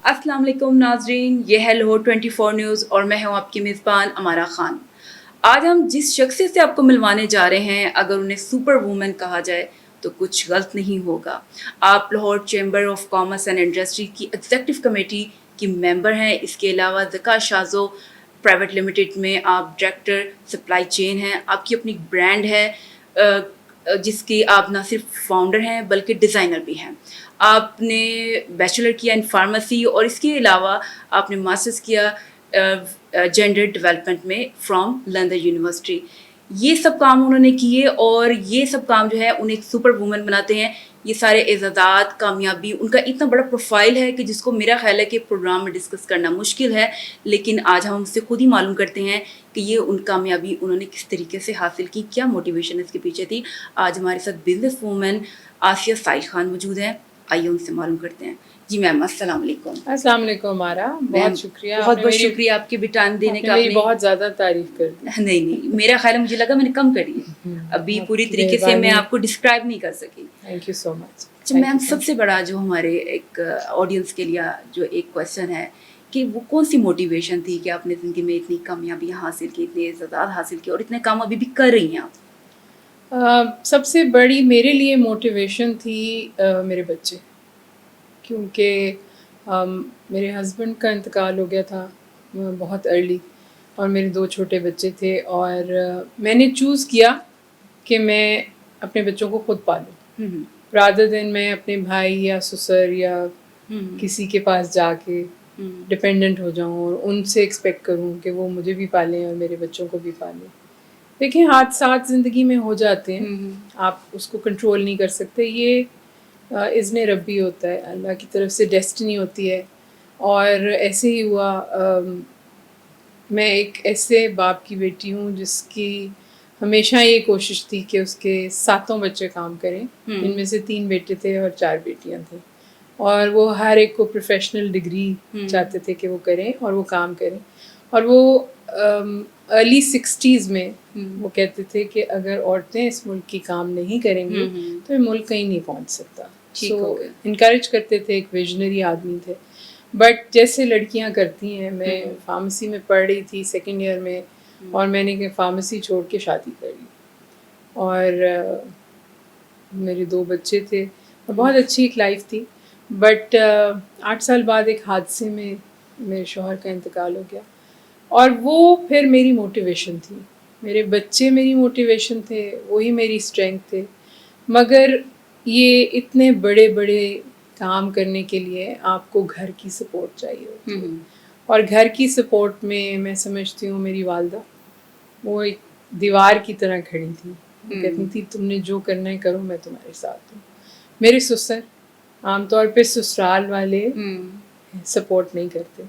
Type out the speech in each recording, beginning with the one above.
السلام علیکم ناظرین، یہ ہے لاہور 24 نیوز اور میں ہوں آپ کی میزبان امارہ خان۔ آج ہم جس شخص سے آپ کو ملوانے جا رہے ہیں، اگر انہیں سپر وومن کہا جائے تو کچھ غلط نہیں ہوگا۔ آپ Lahore chamber of commerce and industry کی ایگزیکٹو کمیٹی کی ممبر ہیں۔ اس کے علاوہ ذکا شازو پرائیویٹ لمیٹڈ میں آپ ڈائریکٹر سپلائی چین ہیں۔ آپ کی اپنی برانڈ ہے جس کی آپ نہ صرف فاؤنڈر ہیں بلکہ ڈیزائنر بھی ہیں۔ آپ نے بیچلر کیا ان فارمیسی اور اس کے علاوہ آپ نے ماسٹرز کیا جینڈر ڈیولپمنٹ میں فرام لندن یونیورسٹی۔ یہ سب کام انہوں نے کیے اور یہ سب کام جو ہے انہیں ایک سپر وومن بناتے ہیں۔ یہ سارے اعزازات، کامیابی، ان کا اتنا بڑا پروفائل ہے کہ جس کو میرا خیال ہے کہ پروگرام میں ڈسکس کرنا مشکل ہے، لیکن آج ہم اس سے خود ہی معلوم کرتے ہیں کہ یہ ان کامیابی انہوں نے کس طریقے سے حاصل کی، کیا موٹیویشن اس کے پیچھے تھی۔ آج ہمارے ساتھ بزنس وومن آسیہ سائل خان موجود ہیں، آئیے ان سے معلوم کرتے ہیں۔ جی میم، السلام علیکم۔ السلام علیکم ہمارا، بہت شکریہ، بہت بہت شکریہ آپ کے بھی ٹائم دینے کا۔ آپ نے بہت زیادہ تعریف کر دی۔ نہیں، میرا خیال ہے مجھے لگا میں نے کم کری ہے، ابھی پوری طریقے سے میں آپ کو ڈسکرائب نہیں کر سکی۔ تھینک یو سو مچ۔ اچھا میم، سب سے بڑا جو ہمارے ایک آڈینس کے لیے جو ایک کویشچن ہے کہ وہ کون سی موٹیویشن تھی کہ آپ نے زندگی میں اتنی کامیابیاں حاصل کی، اتنے اعزازات حاصل کی اور اتنے کام ابھی بھی کر رہی ہیں آپ؟ سب سے بڑی میرے لیے موٹیویشن تھی میرے بچے، کیونکہ میرے ہسبینڈ کا انتقال ہو گیا تھا بہت ارلی، اور میرے 2 چھوٹے بچے تھے، اور میں نے چوز کیا کہ میں اپنے بچوں کو خود پالوں، رادر دین میں اپنے بھائی یا سسر یا کسی کے پاس جا کے ڈپینڈنٹ ہو جاؤں اور ان سے ایکسپیکٹ کروں کہ وہ مجھے بھی پالیں اور میرے بچوں کو بھی پالیں۔ دیکھیں، حادثات زندگی میں ہو جاتے ہیں، آپ اس کو کنٹرول نہیں کر سکتے، یہ اذن ربی ہوتا ہے، اللہ کی طرف سے ڈیسٹنی ہوتی ہے۔ اور ایسے ہی ہوا، میں ایک ایسے باپ کی بیٹی ہوں جس کی ہمیشہ یہ کوشش تھی کہ اس کے 7 بچے کام کریں، جن میں سے 3 بیٹے تھے اور 4 بیٹیاں تھیں، اور وہ ہر ایک کو پروفیشنل ڈگری چاہتے تھے کہ وہ کریں اور وہ کام کریں۔ اور وہ ارلی 60s میں وہ کہتے تھے کہ اگر عورتیں اس ملک کی کام نہیں کریں گی تو یہ ملک کہیں نہیں پہنچ سکتا۔ سو انکریج کرتے تھے، ایک ویژنری آدمی تھے۔ بٹ جیسے لڑکیاں کرتی ہیں، میں فارمیسی میں پڑھ رہی تھی 2nd ایئر میں، اور میں نے فارمیسی چھوڑ کے شادی کر لی، اور میرے 2 بچے تھے اور بہت اچھی ایک لائف تھی۔ بٹ 8 سال بعد ایک حادثے میں میرے شوہر کا انتقال ہو گیا، اور وہ پھر میری موٹیویشن تھی۔ میرے بچے میری موٹیویشن تھے، وہی میری اسٹرینتھ تھے، مگر یہ اتنے بڑے بڑے کام کرنے کے لیے آپ کو گھر کی سپورٹ چاہیے ہوتی ہے، اور گھر کی سپورٹ میں سمجھتی ہوں میری والدہ وہ ایک دیوار کی طرح کھڑی تھی، کہتی تھی تم نے جو کرنا ہے کرو، میں تمہارے ساتھ ہوں۔ میرے سسر عام طور پہ سسرال والے سپورٹ نہیں کرتے،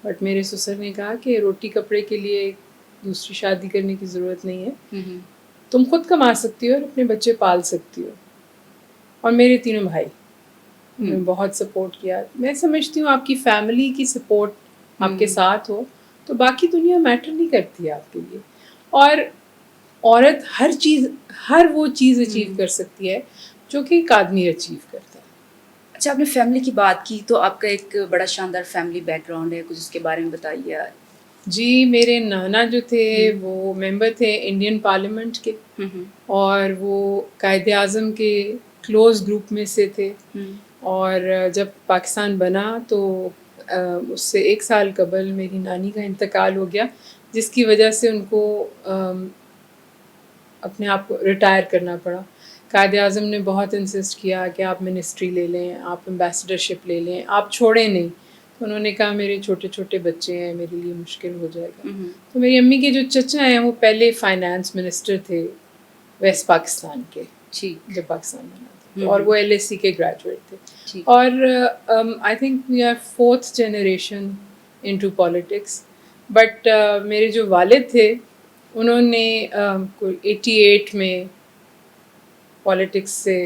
بٹ میرے سسر نے کہا کہ روٹی کپڑے کے لیے دوسری شادی کرنے کی ضرورت نہیں ہے، تم خود کما سکتی ہو اور اپنے بچے پال سکتی ہو۔ اور میرے 3 بھائی نے بہت سپورٹ کیا۔ میں سمجھتی ہوں آپ کی فیملی کی سپورٹ آپ کے ساتھ ہو تو باقی دنیا میٹر نہیں کرتی ہے آپ کے لیے، اور عورت ہر وہ چیز اچیو کر سکتی ہے جو کہ ایک آدمی اچیو کرتا ہے۔ اچھا، آپ نے فیملی کی بات کی تو آپ کا ایک بڑا شاندار فیملی بیک گراؤنڈ ہے، کچھ اس کے بارے میں بتائیے۔ جی، میرے نانا جو تھے وہ ممبر تھے انڈین پارلیمنٹ کے، اور وہ قائد اعظم کے کلوز گروپ میں سے تھے، اور جب پاکستان بنا تو اس سے 1 سال قبل میری نانی کا انتقال ہو گیا، جس کی وجہ سے ان کو اپنے آپ کو ریٹائر کرنا پڑا۔ قائد اعظم نے بہت انسسٹ کیا کہ آپ منسٹری لے لیں، آپ امبیسڈرشپ لے لیں، آپ چھوڑیں نہیں۔ تو انہوں نے کہا میرے چھوٹے چھوٹے بچے ہیں، میرے لیے مشکل ہو جائے گا۔ تو میری امی کے جو چچا ہیں وہ پہلے فائنانس منسٹر تھے ویسٹ پاکستان کے، جب پاکستان بنا تھا، اور وہ LSE کے گریجویٹ تھے، اور I think we are 4th generation into politics. But میرے جو والد تھے انہوں نے 88 میں پالیٹکس سے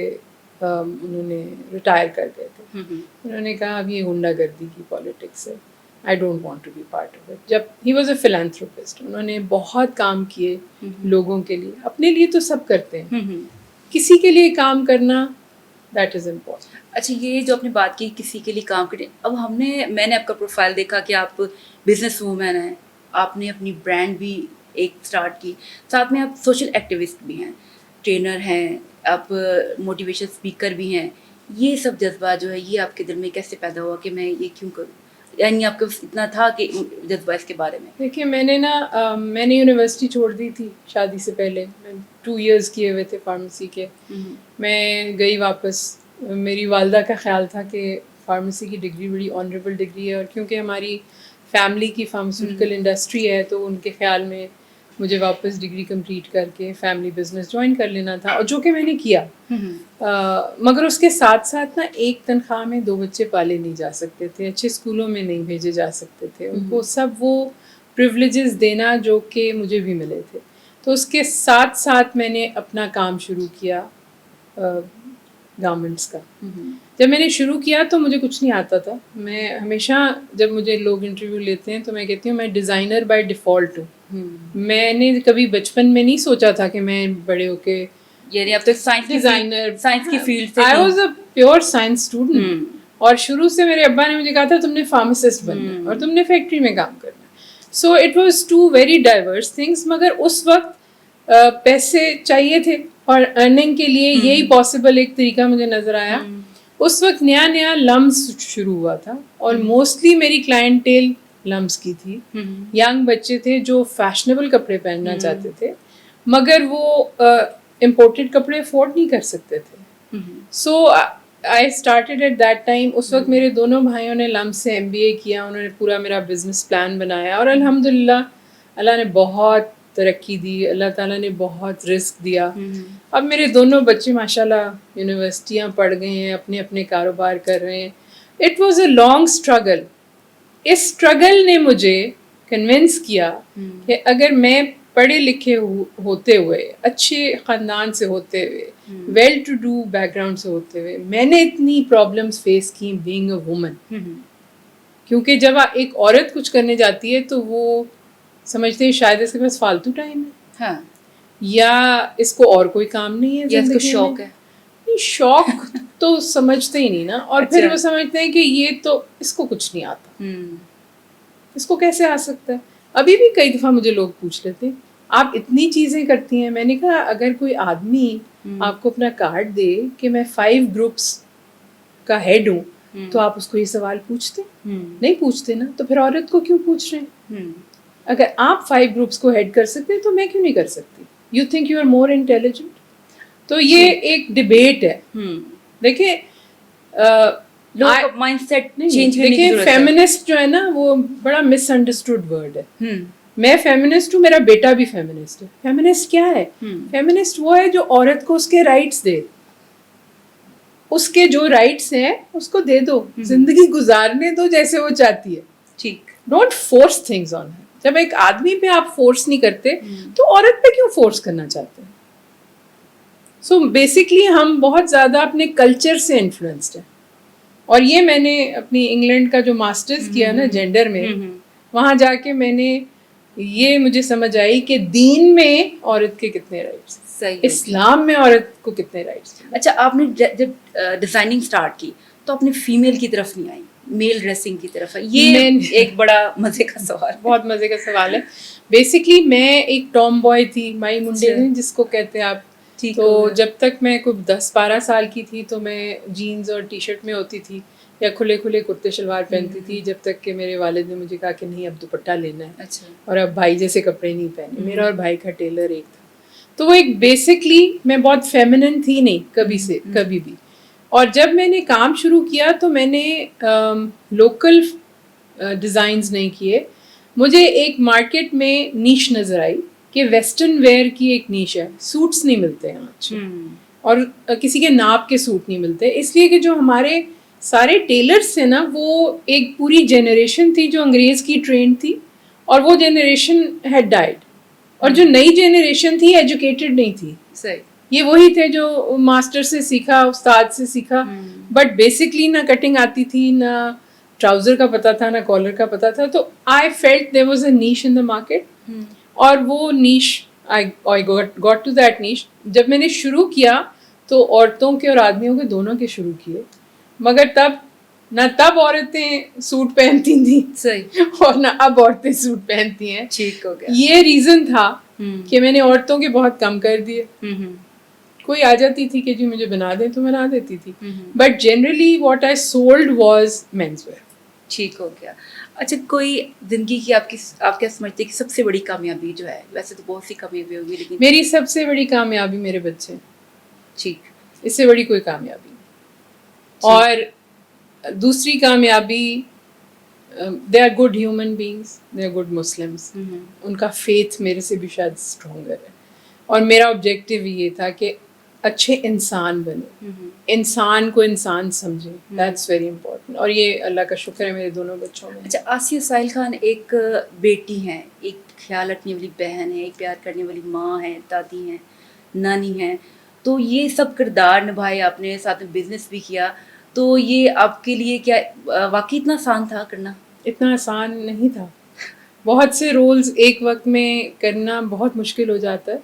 انہوں نے ریٹائر کر گئے تھے۔ انہوں نے کہا اب یہ غنڈہ گردی کی پالیٹکس ہے، I don't want to be part of it. جب ہی واز اے فلانتھروپسٹ، انہوں نے بہت کام کیے لوگوں کے لیے، اپنے لیے تو سب کرتے ہیں، کسی کے لیے کام کرنا That is important. اچھا یہ جو آپ نے بات کی کسی کے لیے کام کریں, اب میں نے آپ کا پروفائل دیکھا کہ آپ بزنس وومین ہیں, آپ نے اپنی برانڈ بھی ایک اسٹارٹ کی, ساتھ میں آپ سوشل ایکٹیوسٹ بھی ہیں, ٹرینر ہیں, آپ موٹیویشن اسپیکر بھی ہیں. یہ سب جذبہ جو ہے یہ آپ کے دل میں کیسے پیدا ہوا کہ میں یہ کیوں کروں, یعنی آپ کو اتنا تھا کہ جذبہ اس کے بارے میں؟ دیکھیے میں نے یونیورسٹی چھوڑ دی تھی شادی سے پہلے, 2 years کیے ہوئے تھے فارمیسی کے. میں گئی واپس, میری والدہ کا خیال تھا کہ فارمیسی کی ڈگری بڑی آنریبل ڈگری ہے, اور کیونکہ ہماری فیملی کی فارماسیوٹیکل انڈسٹری ہے تو ان کے خیال میں مجھے واپس ڈگری کمپلیٹ کر کے فیملی بزنس جوائن کر لینا تھا, اور جو کہ میں نے کیا. مگر اس کے ساتھ ساتھ نا ایک تنخواہ میں 2 بچے پالے نہیں جا سکتے تھے, اچھے اسکولوں میں نہیں بھیجے جا سکتے تھے, ان کو سب وہ پریولیجز دینا جو کہ مجھے بھی ملے تھے. تو اس کے ساتھ ساتھ میں نے اپنا کام شروع کیا گارمنٹس کا. جب میں نے شروع کیا تو مجھے کچھ نہیں آتا تھا. میں ہمیشہ جب مجھے لوگ انٹرویو لیتے ہیں تو میں کہتی ہوں میں ڈیزائنر بائی ڈیفالٹ ہوں. میں نے کبھی بچپن میں نہیں سوچا تھا کہ میں بڑے ہو کے, یعنی اب تک سائنس ڈیزائنر, سائنس کی فیلڈ سے I was a pure science student. اور شروع سے میرے ابا نے مجھے کہا تھا تم نے فارماسسٹ بننا ہے اور تم نے فیکٹری میں کام کرنا ہے. So it was 2 very diverse things. مگر اس وقت پیسے چاہیے تھے اور ارننگ کے لیے یہی پاسبل ایک طریقہ مجھے نظر آیا. اس وقت نیا لمز شروع ہوا تھا اور موسٹلی میری کلائنٹیل لمز کی تھی. ینگ بچے تھے جو فیشنیبل کپڑے پہننا چاہتے تھے مگر وہ امپورٹڈ کپڑے افورڈ نہیں کر سکتے تھے. So I started at that time. اس وقت میرے دونوں بھائیوں نے لمز سے MBA کیا, انہوں نے پورا میرا بزنس پلان بنایا اور الحمدللہ اللہ نے بہت ترقی دی, اللہ تعالیٰ نے بہت رزق دیا. اب میرے دونوں بچے ماشاء اللہ یونیورسٹیاں پڑھ گئے ہیں, اپنے اپنے کاروبار کر رہے ہیں. It was a long struggle. اس اسٹرگل نے مجھے کنونس کیا کہ اگر میں پڑھے لکھے ہوتے ہوئے, اچھے خاندان سے ہوتے ہوئے, well to do background سے ہوتے ہوئے میں نے اتنی پرابلمس فیس کی بینگ اے وومن. کیونکہ جب ایک عورت کچھ کرنے جاتی ہے تو وہ سمجھتے ہیں شاید اس کے پاس فالتو ٹائم ہے, یا اس کو اور کوئی کام نہیں ہے, یا اس کو شوق ہے. شوق تو سمجھتے ہی نہیں نا. اور پھر وہ سمجھتے ہیں کہ یہ تو اس کو کچھ نہیں آتا, اس کو کیسے آ سکتا ہے. ابھی بھی کئی دفعہ مجھے لوگ پوچھ لیتے ہیں آپ اتنی چیزیں کرتی ہیں. میں نے کہا اگر کوئی آدمی آپ کو اپنا کارڈ دے کہ میں 5 گروپس کا ہیڈ ہوں تو آپ اس کو یہ سوال پوچھتے نہیں پوچھتے نا, تو پھر عورت کو کیوں پوچھ رہے ہیں؟ اگر آپ 5 گروپس کو ہیڈ کر سکتے ہیں تو میں کیوں نہیں کر سکتی؟ You think you are more intelligent. تو یہ ایک ڈبیٹ ہے. دیکھیں دیکھیں فیمنسٹ جو ہے نا وہ بڑا مس انڈرسٹوڈ ورڈ ہے. میں فیمنسٹ ہوں, میرا بیٹا بھی فیمنسٹ ہے. فیمنسٹ کیا ہے؟ فیمنسٹ وہ ہے جو عورت کو اس کے رائٹس دے, اس کے جو رائٹس ہیں اس کو دے دو, زندگی گزارنے دو جیسے وہ چاہتی ہے. ٹھیک, ڈونٹ فورس تھنگز آن ہر. جب ایک آدمی پہ آپ فورس نہیں کرتے تو عورت پہ کیوں فورس کرنا چاہتے ہیں؟ سو بیسکلی ہم بہت زیادہ اپنے کلچر سے انفلوئنسڈ ہیں. اور یہ میں نے اپنی انگلینڈ کا جو ماسٹرز کیا نا جینڈر میں, وہاں جا کے میں نے یہ مجھے سمجھ آئی کہ دین میں عورت کے کتنے رائٹس, اسلام میں عورت کو کتنے رائٹس. اچھا, آپ نے جب ڈیزائننگ اسٹارٹ کی تو اپنے فیمیل کی طرف نہیں آئی, میل ڈریسنگ کی طرف ہے. یہ ایک بڑا مزے کا سوال, بہت مزے کا سوال ہے. بیسکلی میں ایک ٹام بوائے تھی, مائی منڈے جس کو کہتے ہیں آپ. تو جب تک میں کوئی 10-12 سال کی تھی تو میں جینز اور ٹی شرٹ میں ہوتی تھی یا کھلے کرتے شلوار پہنتی تھی, جب تک کہ میرے والد نے مجھے کہا کہ نہیں اب دوپٹہ لینا ہے. اور اب بھائی جیسے کپڑے نہیں پہنے. میرا اور بھائی کا ٹیلر ایک تھا. تو وہ ایک بیسکلی میں بہت فیمنن تھی نہیں کبھی سے کبھی بھی. اور جب میں نے کام شروع کیا تو میں نے لوکل ڈیزائنز نہیں کیے. مجھے ایک مارکیٹ میں نیش نظر آئی کہ ویسٹرن ویئر کی ایک نیش ہے. سوٹس نہیں ملتے ہیں اچھے, اور کسی کے ناپ کے سوٹ نہیں ملتے, اس لیے کہ جو ہمارے سارے ٹیلرز تھے نا وہ ایک پوری جنریشن تھی جو انگریز کی ٹرین تھی, اور وہ جنریشن ہیڈ ڈائڈ. اور جو نئی جنریشن تھی ایجوکیٹڈ نہیں تھی. صحیح, یہ وہی تھے جو ماسٹر سے سیکھا, استاد سے سیکھا, بٹ بیسکلی نہ کٹنگ آتی تھی, نہ ٹراؤزر کا پتہ تھا, نہ کالر کا پتہ تھا. تو I felt there was a niche in the market, اور وہ niche I got to that niche. جب میں نے شروع کیا تو عورتوں کے اور آدمیوں کے دونوں کے شروع کیے، مگر تب عورتیں سوٹ پہنتی تھیں صحیح، اور نہ اب عورتیں سوٹ پہنتی ہیں. ٹھیک ہو گیا. یہ ریزن تھا کہ میں نے عورتوں کے بہت کم کر دیے. کوئی آ جاتی تھی کہ جی مجھے بنا دیں تو بنا دیتی تھی، but generally what I sold was means where. ٹھیک ہو گیا. اچھا، کوئی زندگی کی آپ کیا سمجھتے ہیں کہ سب سے بڑی کامیابی جو ہے؟ ویسے تو بہت سی کامیابی ہوگی لیکن میری سب سے بڑی کامیابی میرے بچے، ٹھیک. اس سے بڑی کوئی کامیابی نہیں. اور دوسری کامیابی، they are good human beings, they are good Muslims. ان کا فیتھ میرے سے بھی شاید اسٹرانگر ہے، اور میرا آبجیکٹیو یہ تھا کہ اچھے انسان بنے، انسان کو انسان سمجھے. دیٹس ویری امپورٹنٹ، اور یہ اللہ کا شکر ہے میرے دونوں بچوں میں. اچھا، آسیہ ساحل خان ایک بیٹی ہیں، ایک خیال رکھنے والی بہن ہے، ایک پیار کرنے والی ماں ہے، دادی ہیں، نانی ہیں، تو یہ سب کردار نبھائے آپ نے، ساتھ میں بزنس بھی کیا، تو یہ آپ کے لیے کیا واقعی اتنا آسان تھا کرنا؟ اتنا آسان نہیں تھا. بہت سے رولز ایک وقت میں کرنا بہت مشکل ہو جاتا ہے.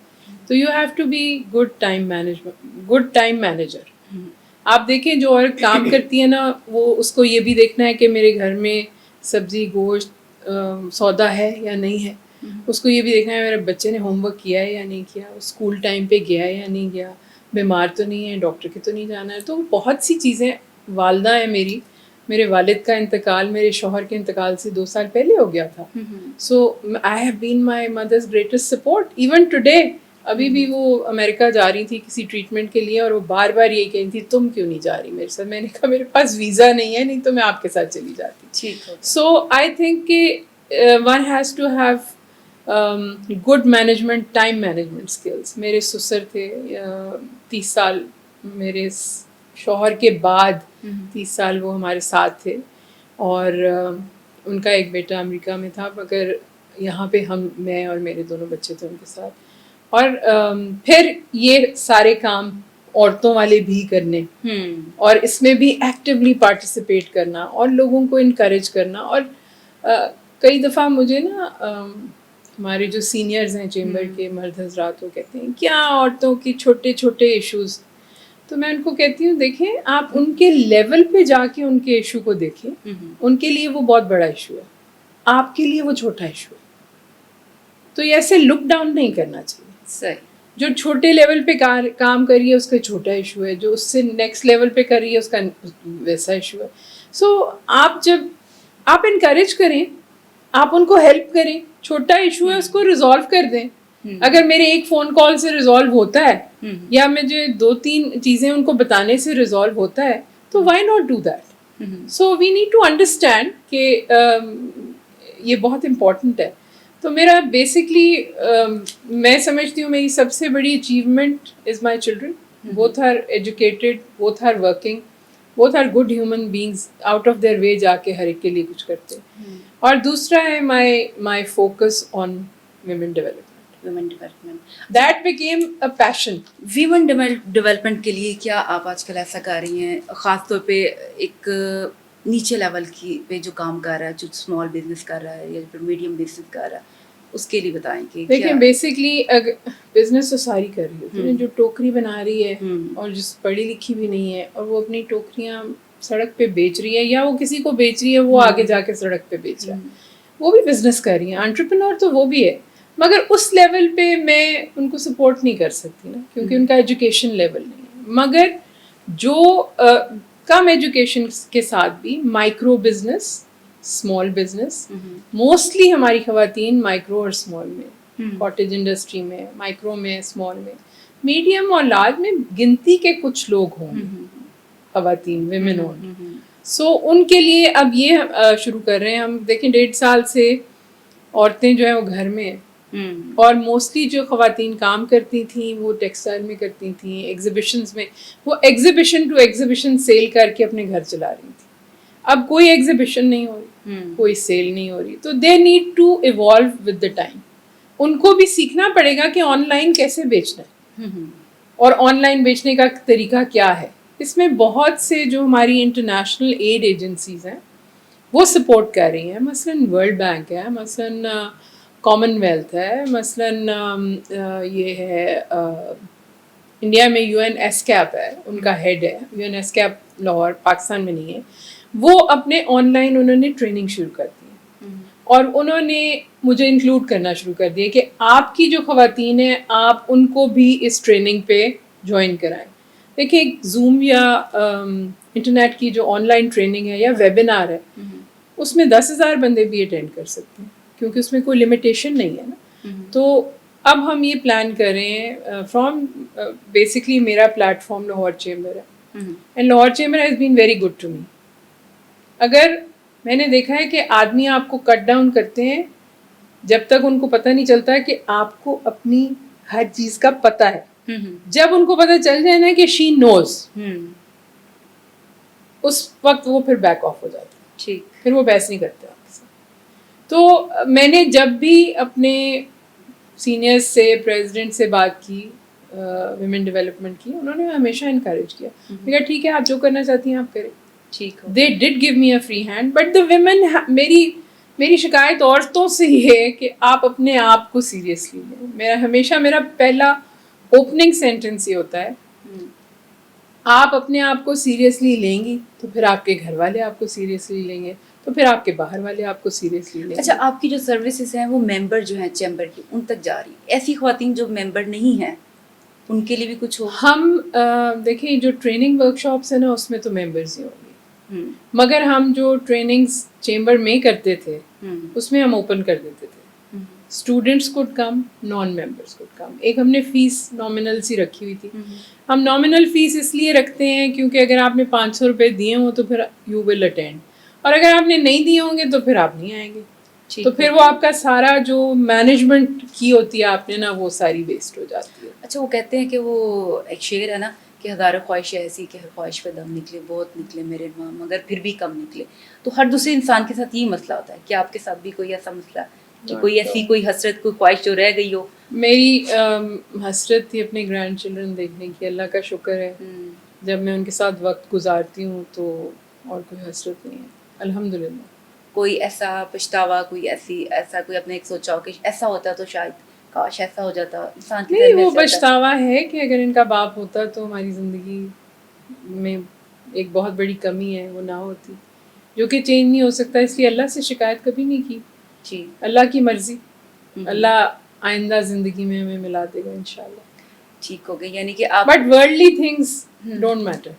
تو you have to be good time manager. آپ دیکھیں جو عورت کام کرتی ہے نا، وہ اس کو یہ بھی دیکھنا ہے کہ میرے گھر میں سبزی گوشت سودا ہے یا نہیں ہے. اس کو یہ بھی دیکھنا ہے میرے بچے نے ہوم ورک کیا ہے یا نہیں کیا، اسکول ٹائم پہ گیا ہے یا نہیں گیا، بیمار تو نہیں ہے، ڈاکٹر کے تو نہیں جانا ہے. تو بہت سی چیزیں. والدہ ہے میرے والد کا انتقال میرے شوہر کے انتقال سے 2 سال پہلے ہو گیا تھا. So I have been my mother's greatest support even today. ابھی بھی وہ امریکہ جا رہی تھی کسی ٹریٹمنٹ کے لیے، اور وہ بار بار یہی کہی تھی تم کیوں نہیں جا رہی میرے ساتھ. میں نے کہا میرے پاس ویزا نہیں ہے، نہیں تو میں آپ کے ساتھ چلی جاتی. سو آئی تھنک کہ one has to have good management, time management skills. میرے سسر تھے 30 سال، میرے شوہر کے بعد 30 سال وہ ہمارے ساتھ تھے، اور ان کا ایک بیٹا امریکہ میں تھا، مگر یہاں پہ میں اور میرے دونوں بچے تھے ان کے ساتھ. اور پھر یہ سارے کام عورتوں والے بھی کرنے، اور اس میں بھی ایکٹیولی پارٹیسپیٹ کرنا اور لوگوں کو انکریج کرنا. اور کئی دفعہ مجھے نا ہمارے جو سینئرز ہیں چیمبر کے مرد حضرات، وہ کہتے ہیں کیا عورتوں کی چھوٹے چھوٹے ایشوز. تو میں ان کو کہتی ہوں دیکھیں آپ ان کے لیول پہ جا کے ان کے ایشو کو دیکھیں. ان کے لیے وہ بہت بڑا ایشو ہے، آپ کے لیے وہ چھوٹا ایشو ہے. تو یہ ایسے لک ڈاؤن نہیں کرنا چاہیے. صحیح. جو چھوٹے لیول پہ کام کر رہی ہے اس کا چھوٹا ایشو ہے، جو اس سے نیکسٹ لیول پہ کر رہی ہے اس کا ویسا ایشو ہے. سو جب آپ انکریج کریں، آپ ان کو ہیلپ کریں. چھوٹا ایشو ہے اس کو ریزالو کر دیں. اگر میرے ایک فون کال سے ریزالو ہوتا ہے، یا مجھے 2-3 چیزیں ان کو بتانے سے ریزالو ہوتا ہے، تو why not do that. So we need to understand کہ یہ بہت امپورٹنٹ ہے. تو میرا بیسکلی میں سمجھتی ہوں میری سب سے بڑی achievement is my children. Both are educated, both are working, both are good human beings, out of their way جا کے ہر ایک کے لیے کچھ کرتے. اور دوسرا ہے my focus on women development. That became a passion. Women development کے لیے کیا آپ آج کل ایسا کر رہی ہیں، خاص طور پہ ایک نیچے لیول کی پہ جو کام کر رہا ہے، جو اسمال بزنس کر رہا ہے یا پھر میڈیم بزنس کر رہا ہے، اس کے لیے بتائیں کہ دیکھیں بیسکلی بزنس تو ساری کر رہی ہے. جو ٹوکری بنا رہی ہے اور جس پڑھی لکھی بھی نہیں ہے، اور وہ اپنی ٹوکریاں سڑک پہ بیچ رہی ہے، یا وہ کسی کو بیچ رہی ہے، وہ آگے جا کے سڑک پہ بیچ رہا ہے، وہ بھی بزنس کر رہی ہیں. انٹرپرینور تو وہ بھی ہے، مگر اس لیول پہ میں ان کو سپورٹ نہیں کر سکتی نا، کیونکہ ان کا ایجوکیشن لیول نہیں ہے. مگر جو کم ایجوکیشن کے ساتھ بھی micro business, small business, mostly ہماری خواتین مائکرو اور اسمال میں، کاٹیج انڈسٹری میں، مائکرو میں، اسمال میں، میڈیم اور لارج میں گنتی کے کچھ لوگ ہوں خواتین، ویمن اون. سو ان کے لیے اب یہ شروع کر رہے ہیں ہم. دیکھیں 1.5 سال سے عورتیں جو ہیں وہ گھر میں ہیں، اور موسٹلی جو خواتین کام کرتی تھیں وہ ٹیکسٹائل میں کرتی تھیں، ایگزیبیشنز میں، وہ ایگزیبیشن ٹو ایگزیبیشن سیل کر کے اپنے گھر چلا رہی تھیں. اب کوئی ایگزیبیشن نہیں ہو رہی، کوئی سیل نہیں ہو رہی. تو they need to evolve with the time. ان کو بھی سیکھنا پڑے گا کہ آن لائن کیسے بیچنا ہے، اور آن لائن بیچنے کا طریقہ کیا ہے. اس میں بہت سے جو ہماری انٹرنیشنل ایڈ ایجنسیز ہیں وہ سپورٹ کر رہی ہیں. مثلاً ورلڈ بینک ہے، مثلاً کامن ویلتھ ہے، مثلاً یہ ہے انڈیا میں UNESCAP ہے, ان کا ہیڈ ہے, UNESCAP لاہور پاکستان میں نہیں ہے, وہ اپنے آن لائن انہوں نے ٹریننگ شروع کر دی ہے, اور انہوں نے مجھے انکلوڈ کرنا شروع کر دیا کہ آپ کی جو خواتین ہیں آپ ان کو بھی اس ٹریننگ پہ جوائن کرائیں. دیکھیں زوم یا انٹرنیٹ کی جو آن لائن ٹریننگ ہے یا ویبینار ہے, اس میں 10,000 بندے بھی اٹینڈ کر سکتے ہیں, کیونکہ اس میں کوئی لمیٹیشن نہیں ہے نا. تو اب ہم یہ پلان کر رہے ہیں فرام بیسکلی میرا پلیٹ فارم لاہور چیمبر ہے, and Lahore chamber has been very good to me. اگر میں نے دیکھا ہے کہ آدمی آپ کو کٹ ڈاؤن کرتے ہیں جب تک ان کو پتہ نہیں چلتا کہ آپ کو اپنی ہر چیز کا پتہ ہے. جب ان کو پتہ چل جائے نا کہ شی نوز, اس وقت وہ پھر بیک آف ہو جاتا ہے, پھر وہ بحث نہیں کرتے آپ کے ساتھ. تو میں نے جب بھی اپنے سینئرز سے, پریزیڈنٹ سے بات کی ویمن ڈیولپمنٹ کی, انہوں نے ہمیشہ انکریج کیا, میں کہا ٹھیک ہے آپ جو کرنا چاہتی ہیں آپ کریں. They did give me a free hand, but the women میری شکایت عورتوں سے ہی ہے کہ آپ اپنے آپ کو سیریسلی لیں. ہمیشہ میرا پہلا اوپننگ سینٹنس یہ ہوتا ہے, آپ اپنے آپ کو سیریسلی لیں گی تو پھر آپ کے گھر والے آپ کو سیریسلی لیں گے, تو پھر آپ کے باہر والے آپ کو سیریسلی لیں گے. اچھا, آپ کی جو سروسز ہیں وہ ممبر جو ہیں چیمبر کی ان تک جا رہی ہیں, ایسی خواتین جو ممبر نہیں ہیں ان کے لیے بھی کچھ ہو؟ ہم دیکھیں جو ٹریننگ ورک شاپس ہیں نا اس میں تو ممبرز ہی ہوں گے, مگر ہم جو ٹریننگز چیمبر میں کرتے تھے اس میں ہم اوپن کر دیتے تھے. Students could come, naan members could come. ایک ہم نے فیس نامنل سی رکھی ہوئی تھی. ہم نامنل فیس اس لیے رکھتے ہیں کیونکہ اگر آپ نے 500 روپے دیے ہوں تو پھر یو ول اٹینڈ, اور اگر آپ نے نہیں دیے ہوں گے تو پھر آپ نہیں آئیں گے. تو پھر وہ آپ کا سارا جو مینجمنٹ کی ہوتی ہے آپ نے نا, وہ ساری ویسٹ ہو جاتی ہے. اچھا, وہ کہتے ہیں کہ وہ ایک شعر ہے نا کہ ہزاروں خواہشیں ایسی کہ ہر خواہش پہ دم نکلے, بہت نکلے میرے ماں مگر پھر بھی کم نکلے. تو ہر دوسرے انسان کے ساتھ یہی مسئلہ ہوتا ہے, کہ آپ کے ساتھ بھی کوئی ایسا مسئلہ کہ کوئی ایسی کوئی حسرت, کوئی خواہش جو رہ گئی ہو؟ میری حسرت تھی اپنے گرینڈ چلڈرن دیکھنے کی, اللہ کا شکر ہے جب میں ان کے ساتھ وقت گزارتی ہوں تو اور کوئی حسرت نہیں ہے الحمدللہ. کوئی ایسا پچھتاوا, کوئی ایسا کوئی آپ نے ایک سوچا ہو کہ ایسا ہوتا تو شاید کاش ایسا ہو جاتا انسان کی؟ نہیں, وہ پچھتاوا ہے کہ اگر ان کا باپ ہوتا تو ہماری زندگی میں ایک بہت بڑی کمی ہے, وہ نہ ہوتی, جو کہ چینج نہیں ہو سکتا. اس لیے اللہ سے شکایت کبھی نہیں کی. جی, اللہ کی مرضی, اللہ آئندہ زندگی میں ہمیں ملا دے گا انشاءاللہ. ٹھیک ہو گئی, یعنی کہ آپ but worldly things don't matter.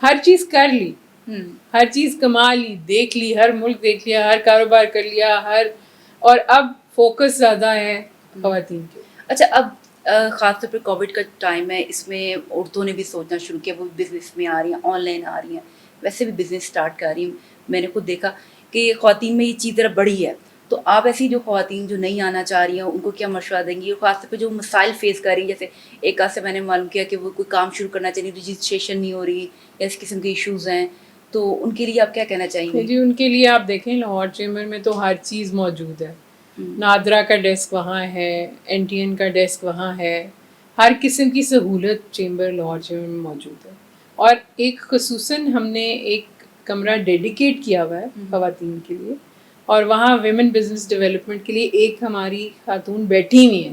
ہر چیز کر لی, ہر چیز کما لی, دیکھ لی, ہر ملک دیکھ لیا, ہر کاروبار کر لیا, اور اب فوکس زیادہ ہے خواتین کے. اچھا, اب خاص طور پہ کووڈ کا ٹائم ہے, اس میں عورتوں نے بھی سوچنا شروع کیا, وہ بزنس میں آ رہی ہیں, آن لائن آ رہی ہیں, ویسے بھی بزنس اسٹارٹ کر رہی ہیں. میں نے خود دیکھا کہ خواتین میں یہ چیز ذرا بڑی ہے. تو آپ ایسی جو خواتین جو نہیں آنا چاہ رہی ہیں ان کو کیا مشورہ دیں گی, اور خاص طور پہ جو مسائل فیس کر رہی ہیں, جیسے ایک آدھ سے میں نے معلوم کیا کہ وہ کوئی کام شروع کرنا چاہیے, رجسٹریشن نہیں ہو رہی, یا اس قسم کے ایشوز ہیں, تو ان کے لیے آپ کیا کہنا چاہیں گے؟ جی, ان کے لیے آپ دیکھیں لاہور چیمبر میں تو ہر چیز موجود ہے. نادرا کا ڈیسک وہاں ہے, NTN کا ڈیسک وہاں ہے, ہر قسم کی سہولت چیمبر لاہور چیمبر میں موجود ہے. اور ایک خصوصاً ہم نے ایک کمرہ ڈیڈیکیٹ کیا ہوا ہے خواتین کے لیے, اور وہاں ویمن بزنس ڈیولپمنٹ کے لیے ایک ہماری خاتون بیٹھی ہوئی ہیں,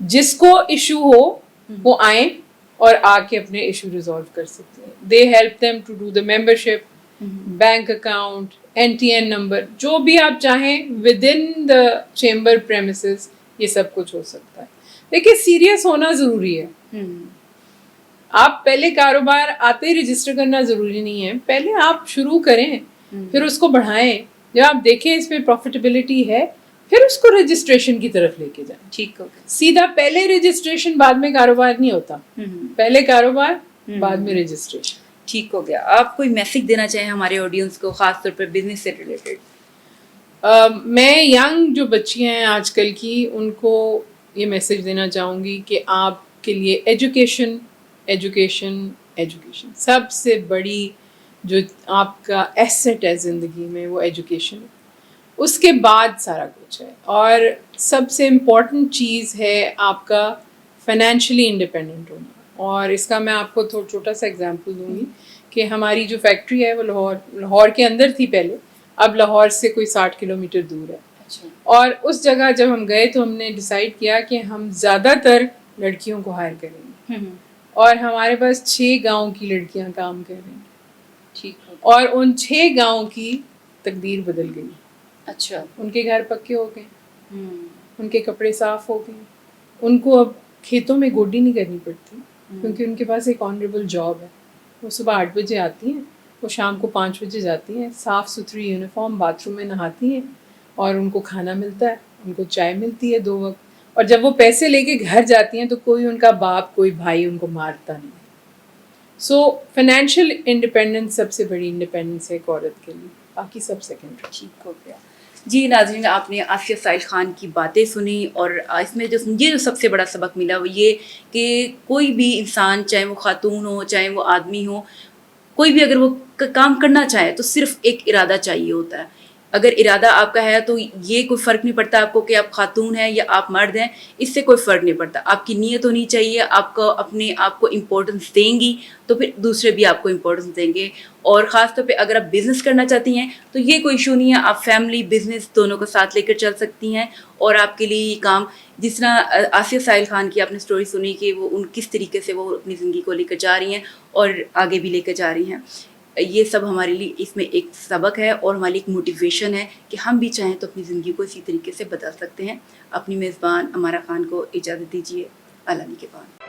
جس کو ایشو ہو وہ آئیں اور آ کے اپنے ایشو ریزالو کر سکتے ہیں. They help them to do the membership, bank account, NTN number, جو بھی آپ چاہیں with in the chamber premises, یہ سب کچھ ہو سکتا ہے. دیکھیے سیریس ہونا ضروری ہے. آپ پہلے کاروبار آتے ہی رجسٹر کرنا ضروری نہیں ہے, پہلے آپ شروع کریں, پھر اس کو بڑھائیں, جب آپ دیکھیں اس میں پروفیٹیبلٹی ہے پھر اس کو رجسٹریشن کی طرف لے کے جائیں. ٹھیک ہو گیا, سیدھا پہلے رجسٹریشن بعد میں کاروبار نہیں ہوتا, پہلے کاروبار بعد میں رجسٹریشن. ٹھیک ہو گیا. آپ کوئی میسج دینا چاہیں ہمارے آڈینس کو خاص طور پہ بزنس سے ریلیٹڈ؟ میں ینگ جو بچیاں ہیں آج کل کی, ان کو یہ میسج دینا چاہوں گی کہ آپ کے لیے ایجوکیشن ایجوکیشن ایجوکیشن سب سے بڑی جو آپ کا ایسٹ ہے زندگی میں, وہ ایجوکیشن ہے. اس کے بعد سارا کچھ ہے, اور سب سے امپورٹنٹ چیز ہے آپ کا فائنینشلی انڈیپینڈنٹ ہونا. اور اس کا میں آپ کو چھوٹا سا ایگزامپل دوں گی کہ ہماری جو فیکٹری ہے وہ لاہور کے اندر تھی پہلے, اب لاہور سے کوئی 60 کلومیٹر دور ہے. اور اس جگہ جب ہم گئے تو ہم نے ڈیسائیڈ کیا کہ ہم زیادہ تر لڑکیوں کو ہائر کریں گے, اور ہمارے پاس 6 گاؤں کی لڑکیاں کام کر رہی ہیں، ٹھیک ہو اور ان 6 گاؤں کی تقدیر بدل گئی. اچھا. ان کے گھر پکے ہو گئے، ہوں. ان کے کپڑے صاف ہو گئے، ان کو اب کھیتوں میں گوڈی نہیں کرنی پڑتی کیونکہ ان کے پاس ایک آنریبل جاب ہے. وہ صبح 8 بجے آتی ہیں، وہ شام کو 5 بجے جاتی ہیں، صاف ستھری یونیفارم، باتھ روم میں نہاتی ہیں، اور ان کو کھانا ملتا ہے، ان کو چائے ملتی ہے 2 وقت. اور جب وہ پیسے لے کے گھر جاتی ہیں تو کوئی ان کا باپ، کوئی بھائی ان کو مارتا نہیں. سو فائنینشیل انڈیپینڈنس سب سے بڑی انڈیپینڈنس ہے ایک عورت کے لیے، باقی سب سیکنڈری. ٹھیک ہو گیا. جی ناظرین، آپ نے آسیہ سائل خان کی باتیں سنی، اور اس میں جو سب سے بڑا سبق ملا وہ یہ کہ کوئی بھی انسان، چاہے وہ خاتون ہو چاہے وہ آدمی ہو، کوئی بھی اگر وہ کام کرنا چاہے تو صرف ایک ارادہ چاہیے ہوتا ہے. اگر ارادہ آپ کا ہے تو یہ کوئی فرق نہیں پڑتا آپ کو کہ آپ خاتون ہیں یا آپ مرد ہیں، اس سے کوئی فرق نہیں پڑتا. آپ کی نیت ہونی چاہیے، آپ کو اپنے آپ کو امپورٹنس دیں گی تو پھر دوسرے بھی آپ کو امپورٹنس دیں گے. اور خاص طور پہ اگر آپ بزنس کرنا چاہتی ہیں تو یہ کوئی ایشو نہیں ہے، آپ فیملی بزنس دونوں کو ساتھ لے کر چل سکتی ہیں. اور آپ کے لیے یہ کام، جس طرح آسیہ سائل خان کی آپ نے سٹوری سنی کہ وہ ان کس طریقے سے وہ اپنی زندگی کو لے کر جا رہی ہیں اور آگے بھی لے کر جا رہی ہیں، یہ سب ہمارے لیے اس میں ایک سبق ہے اور ہماری ایک موٹیویشن ہے کہ ہم بھی چاہیں تو اپنی زندگی کو اسی طریقے سے بدل سکتے ہیں. اپنی میزبان امارہ خان کو اجازت دیجیے. اللہ کے بعد.